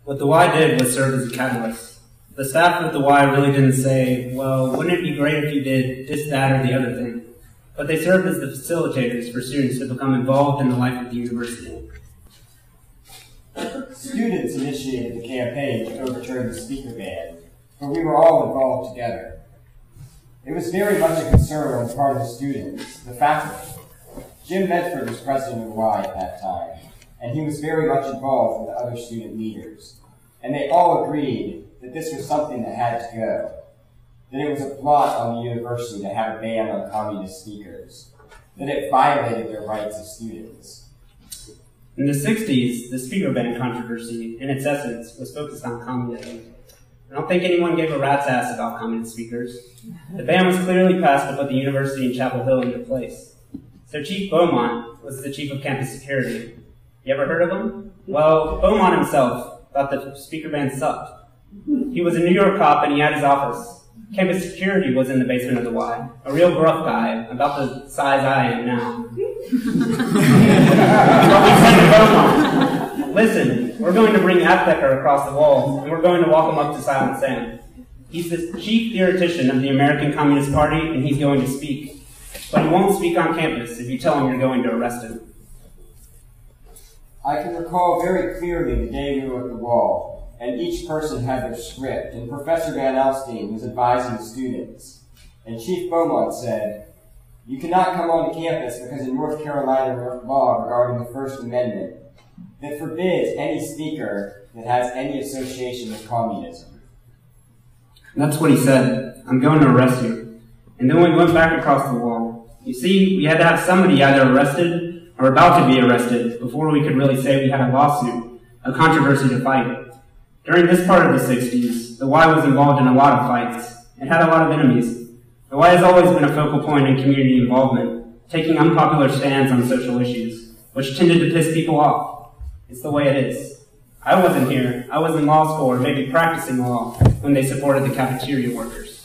What the Y did was serve as a catalyst. The staff at the Y really didn't say, well, wouldn't it be great if you did this, that, or the other thing? But they served as the facilitators for students to become involved in the life of the university. Students initiated the campaign to overturn the speaker ban, but we were all involved together. It was very much a concern on the part of the students, the faculty. Jim Medford was president of the Y at that time, and he was very much involved with the other student leaders. And they all agreed that this was something that had to go, that it was a blot on the university to have a ban on communist speakers, that it violated their rights as students. In the 60s, the speaker ban controversy, in its essence, was focused on communism. I don't think anyone gave a rat's ass about communist speakers. The ban was clearly passed to put the university in Chapel Hill into place. So Chief Beaumont was the chief of campus security. You ever heard of him? Well, Beaumont himself thought the speaker ban sucked. He was a New York cop and he had his office. Campus security was in the basement of the Y. A real gruff guy, about the size I am now. Listen, we're going to bring Aptheker across the wall, and we're going to walk him up to Silent Sam. He's the chief theoretician of the American Communist Party, and he's going to speak. But he won't speak on campus if you tell him you're going to arrest him. I can recall very clearly the day we were at the wall, and each person had their script, and Professor Van Alstyne was advising the students. And Chief Beaumont said, "You cannot come onto campus because in North Carolina law regarding the First Amendment that forbids any speaker that has any association with communism." And that's what he said. I'm going to arrest you. And then we went back across the wall. You see, we had to have somebody either arrested or about to be arrested before we could really say we had a lawsuit, a controversy to fight. During this part of the 60s, the Y was involved in a lot of fights. It had a lot of enemies. The Y has always been a focal point in community involvement, taking unpopular stands on social issues, which tended to piss people off. It's the way it is. I wasn't here. I was in law school or maybe practicing law when they supported the cafeteria workers.